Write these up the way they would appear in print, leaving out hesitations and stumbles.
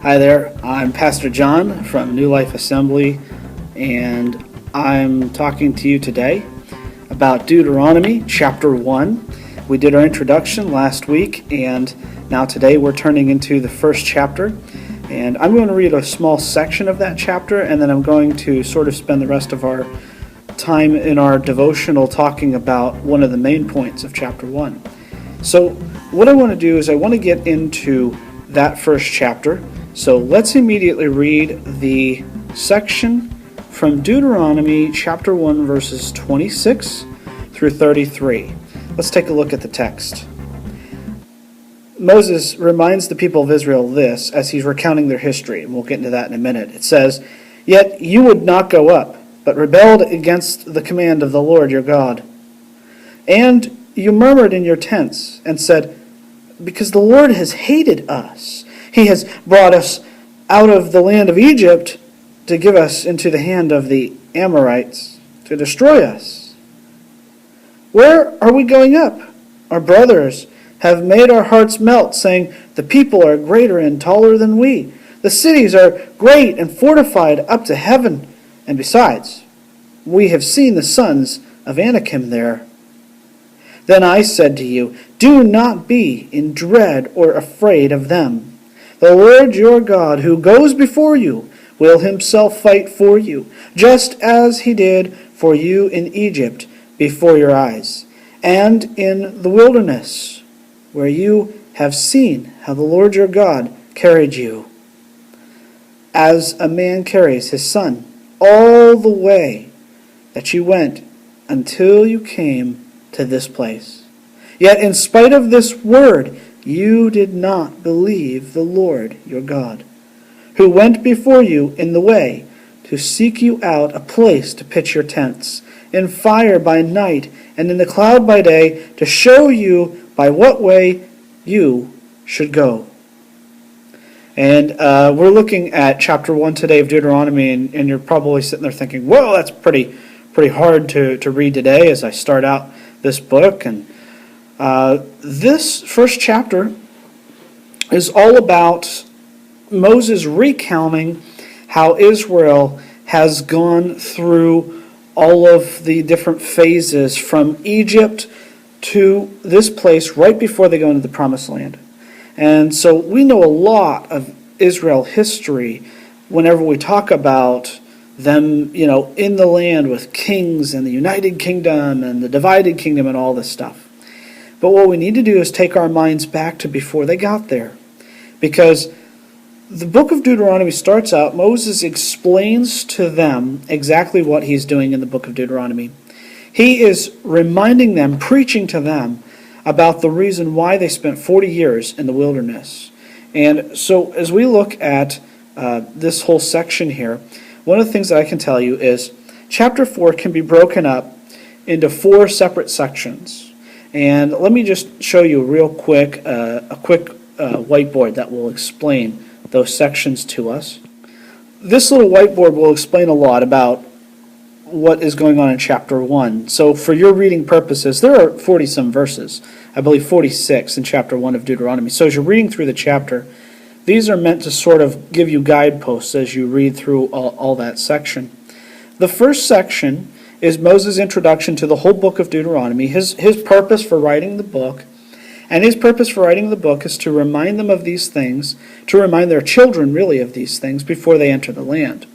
Hi there, I'm Pastor John from New Life Assembly, and I'm talking to you today about Deuteronomy chapter 1. We did our introduction last week, and now today we're turning into the first chapter. And I'm going to read a small section of that chapter, and then I'm going to sort of spend the rest of our time in our devotional talking about one of the main points of chapter 1. So what I want to do is I want to get into that first chapter. So let's immediately read the section from Deuteronomy chapter 1 verses 26 through 33. Let's take a look at the text. Moses reminds the people of Israel this as he's recounting their history, and we'll get into that in a minute. It says, "Yet you would not go up, but rebelled against the command of the Lord your God. And you murmured in your tents and said, because the Lord has hated us. He has brought us out of the land of Egypt to give us into the hand of the Amorites to destroy us. Where are we going up? Our brothers have made our hearts melt, saying, the people are greater and taller than we. The cities are great and fortified up to heaven. And besides, we have seen the sons of Anakim there. Then I said to you, do not be in dread or afraid of them. The Lord your God, who goes before you, will himself fight for you, just as he did for you in Egypt before your eyes, and in the wilderness, where you have seen how the Lord your God carried you, as a man carries his son, all the way that you went until you came to this place. Yet in spite of this word, you did not believe the Lord your God, who went before you in the way to seek you out a place to pitch your tents, in fire by night and in the cloud by day, to show you by what way you should go." And we're looking at chapter 1 today of Deuteronomy, and you're probably sitting there thinking, well, that's pretty hard to read today as I start out this book. And this first chapter is all about Moses recounting how Israel has gone through all of the different phases from Egypt to this place right before they go into the Promised Land. And so we know a lot of Israel history whenever we talk about them, in the land with kings and the United Kingdom and the divided kingdom and all this stuff. But what we need to do is take our minds back to before they got there. Because the book of Deuteronomy starts out, Moses explains to them exactly what he's doing in the book of Deuteronomy. He is reminding them, preaching to them, about the reason why they spent 40 years in the wilderness. And so as we look at this whole section here, one of the things that I can tell you is chapter 4 can be broken up into 4 separate sections. And let me just show you real quick, a quick whiteboard that will explain those sections to us. This little whiteboard will explain a lot about what is going on in chapter 1. So for your reading purposes, there are 40-some verses. I believe 46 in chapter 1 of Deuteronomy. So as you're reading through the chapter, these are meant to sort of give you guideposts as you read through all that section. The first section is Moses' introduction to the whole book of Deuteronomy, his purpose for writing the book. And his purpose for writing the book is to remind them of these things, to remind their children really of these things before they enter the land.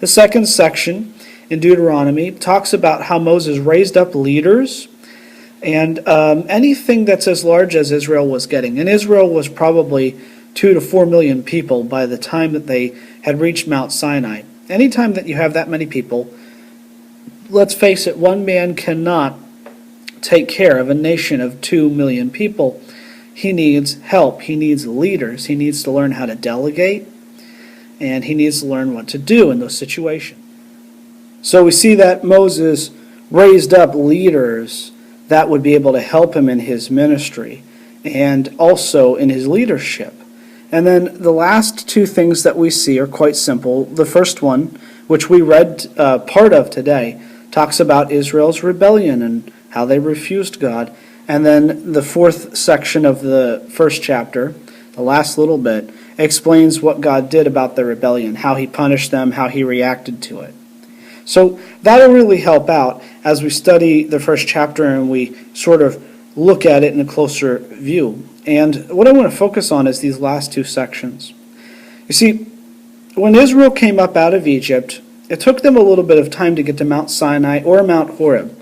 The second section in Deuteronomy talks about how Moses raised up leaders and anything that's as large as Israel was getting. And Israel was probably 2 to 4 million people by the time that they had reached Mount Sinai. Anytime that you have that many people, let's face it, one man cannot take care of a nation of 2 million people. He needs help. He needs leaders. He needs to learn how to delegate, and he needs to learn what to do in those situations. So we see that Moses raised up leaders that would be able to help him in his ministry and also in his leadership. And then the last 2 things that we see are quite simple. The first one, which we read part of today, talks about Israel's rebellion and how they refused God. And then the 4th section of the first chapter, the last little bit, explains what God did about the rebellion, how he punished them, how he reacted to it. So that'll really help out as we study the first chapter and we sort of look at it in a closer view. And what I want to focus on is these last two sections. You see, when Israel came up out of Egypt, it took them a little bit of time to get to Mount Sinai or Mount Horeb.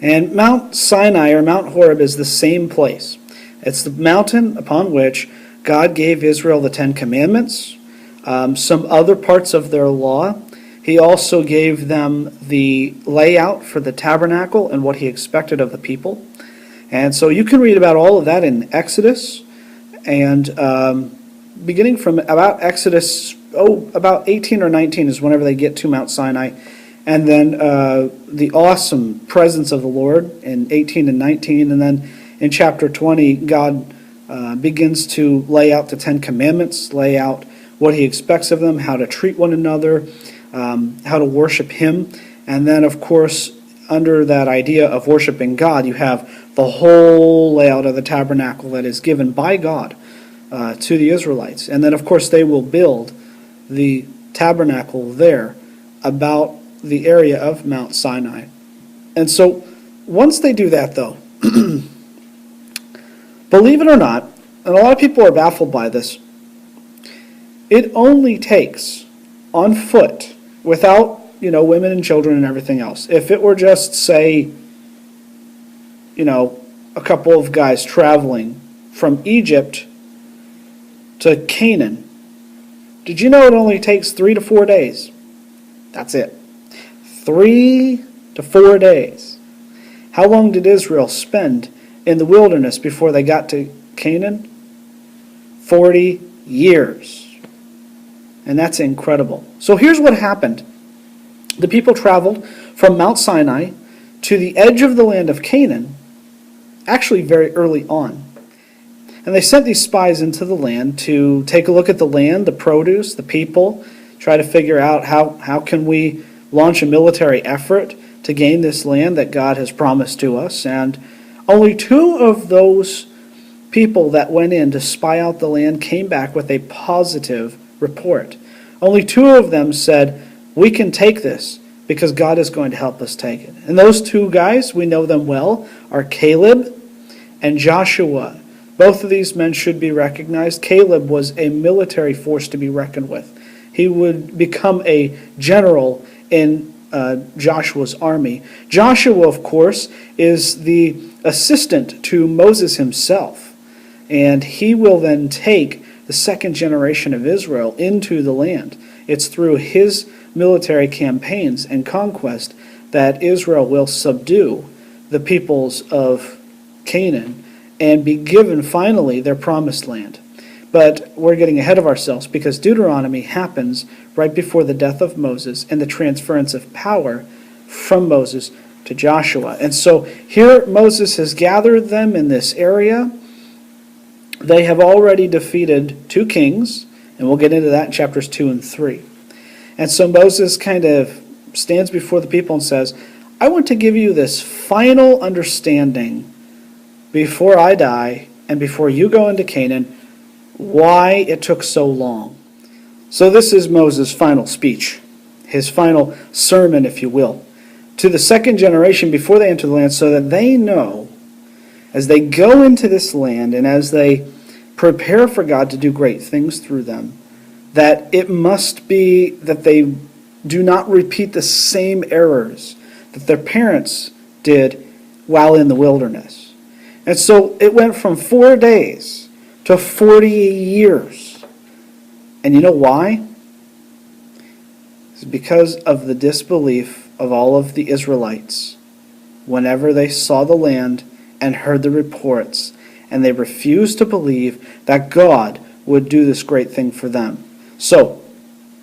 And Mount Sinai or Mount Horeb is the same place. It's the mountain upon which God gave Israel the Ten Commandments, some other parts of their law. He also gave them the layout for the tabernacle and what he expected of the people. And so you can read about all of that in Exodus, and beginning from about Exodus, about 18 or 19 is whenever they get to Mount Sinai. And then the awesome presence of the Lord in 18 and 19. And then in chapter 20, God begins to lay out the Ten Commandments, lay out what he expects of them, how to treat one another, how to worship him. And then, of course, under that idea of worshiping God, you have the whole layout of the tabernacle that is given by God to the Israelites. And then, of course, they will build the tabernacle there about the area of Mount Sinai. And so, once they do that, though, believe it or not, and a lot of people are baffled by this, it only takes, on foot, without, women and children and everything else, if it were just, say, a couple of guys traveling from Egypt to Canaan, did you know it only takes 3 to 4 days? That's it. 3 to 4 days. How long did Israel spend in the wilderness before they got to Canaan? 40 years. And that's incredible. So here's what happened. The people traveled from Mount Sinai to the edge of the land of Canaan, actually very early on. And they sent these spies into the land to take a look at the land, the produce, the people, try to figure out how can we launch a military effort to gain this land that God has promised to us. And only 2 of those people that went in to spy out the land came back with a positive report. Only 2 of them said, we can take this because God is going to help us take it. And those 2 guys, we know them well, are Caleb and Joshua. Both of these men should be recognized. Caleb was a military force to be reckoned with. He would become a general in Joshua's army. Joshua, of course, is the assistant to Moses himself. And he will then take the second generation of Israel into the land. It's through his military campaigns and conquest that Israel will subdue the peoples of Canaan and be given finally their promised land. But we're getting ahead of ourselves because Deuteronomy happens right before the death of Moses and the transference of power from Moses to Joshua. And so here Moses has gathered them in this area. They have already defeated 2 kings, and we'll get into that in chapters 2 and 3. And so Moses kind of stands before the people and says, I want to give you this final understanding before I die and before you go into Canaan, why it took so long. So this is Moses' final speech, his final sermon, if you will, to the second generation before they enter the land, so that they know, as they go into this land and as they prepare for God to do great things through them, that it must be that they do not repeat the same errors that their parents did while in the wilderness. And so it went from 4 days to 40 years. And you know why? It's because of the disbelief of all of the Israelites whenever they saw the land and heard the reports, and they refused to believe that God would do this great thing for them. So,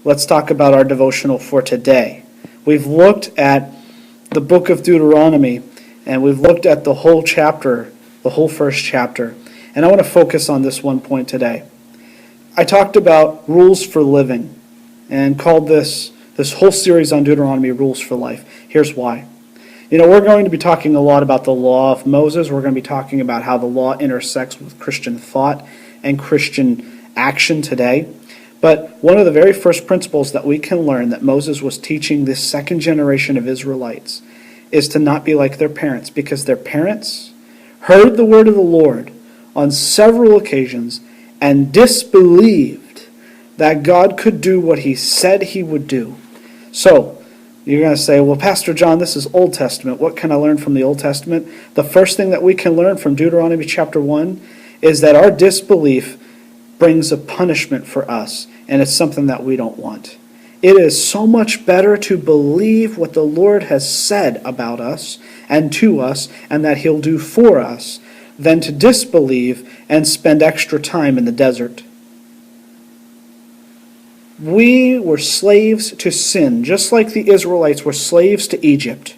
let's talk about our devotional for today. We've looked at the book of Deuteronomy, and we've looked at the whole chapter, the whole first chapter. And I want to focus on this one point today. I talked about rules for living and called this whole series on Deuteronomy Rules for Life. Here's why. We're going to be talking a lot about the law of Moses. We're going to be talking about how the law intersects with Christian thought and Christian action today. But one of the very first principles that we can learn that Moses was teaching this second generation of Israelites is to not be like their parents, because their parents heard the word of the Lord on several occasions and disbelieved that God could do what he said he would do. So, you're going to say, well, Pastor John, this is Old Testament. What can I learn from the Old Testament? The first thing that we can learn from Deuteronomy chapter 1 is that our disbelief brings a punishment for us, and it's something that we don't want. It is so much better to believe what the Lord has said about us and to us and that he'll do for us than to disbelieve and spend extra time in the desert. We were slaves to sin, just like the Israelites were slaves to Egypt.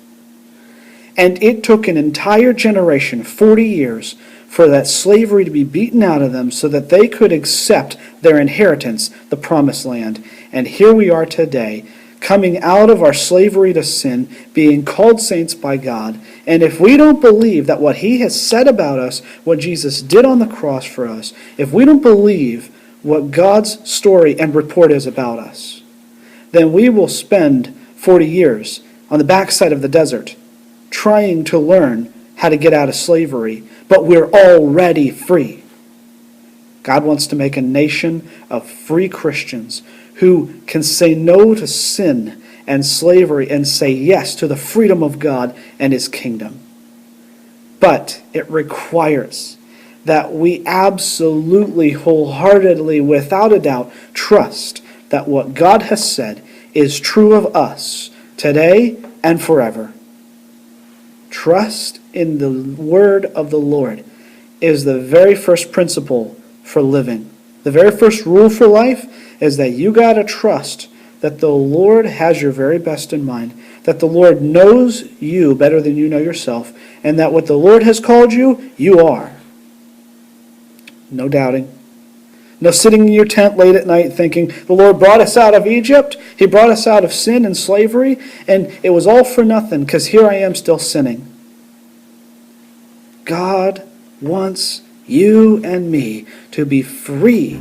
And it took an entire generation, 40 years, for that slavery to be beaten out of them so that they could accept their inheritance, the promised land. And here we are today, coming out of our slavery to sin, being called saints by God. And if we don't believe that what he has said about us, what Jesus did on the cross for us, if we don't believe what God's story and report is about us, then we will spend 40 years on the backside of the desert trying to learn how to get out of slavery, but we're already free. God wants to make a nation of free Christians who can say no to sin and slavery and say yes to the freedom of God and his kingdom. But it requires that we absolutely, wholeheartedly, without a doubt, trust that what God has said is true of us today and forever. Trust in the word of the Lord is the very first principle for living. The very first rule for life is that you got to trust that the Lord has your very best in mind, that the Lord knows you better than you know yourself, and that what the Lord has called you, you are. No doubting. No sitting in your tent late at night thinking, the Lord brought us out of Egypt, he brought us out of sin and slavery, and it was all for nothing because here I am still sinning. God wants you and me to be free,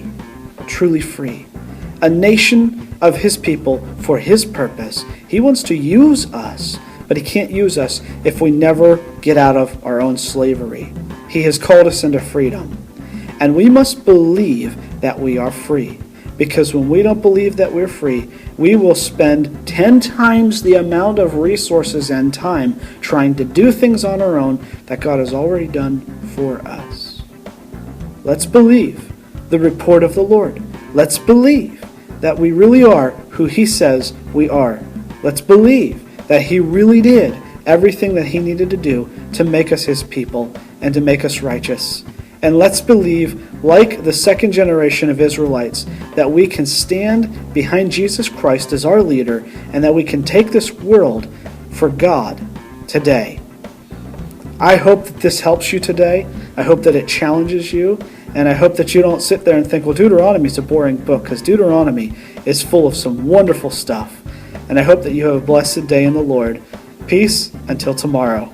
truly free. A nation of his people for his purpose. He wants to use us, but he can't use us if we never get out of our own slavery. He has called us into freedom. And we must believe that we are free. Because when we don't believe that we're free, we will spend 10 times the amount of resources and time trying to do things on our own that God has already done for us. Let's believe the report of the Lord. Let's believe that we really are who he says we are. Let's believe that he really did everything that he needed to do to make us his people and to make us righteous. And let's believe, like the second generation of Israelites, that we can stand behind Jesus Christ as our leader and that we can take this world for God today. I hope that this helps you today. I hope that it challenges you. And I hope that you don't sit there and think, well, Deuteronomy is a boring book, because Deuteronomy is full of some wonderful stuff. And I hope that you have a blessed day in the Lord. Peace until tomorrow.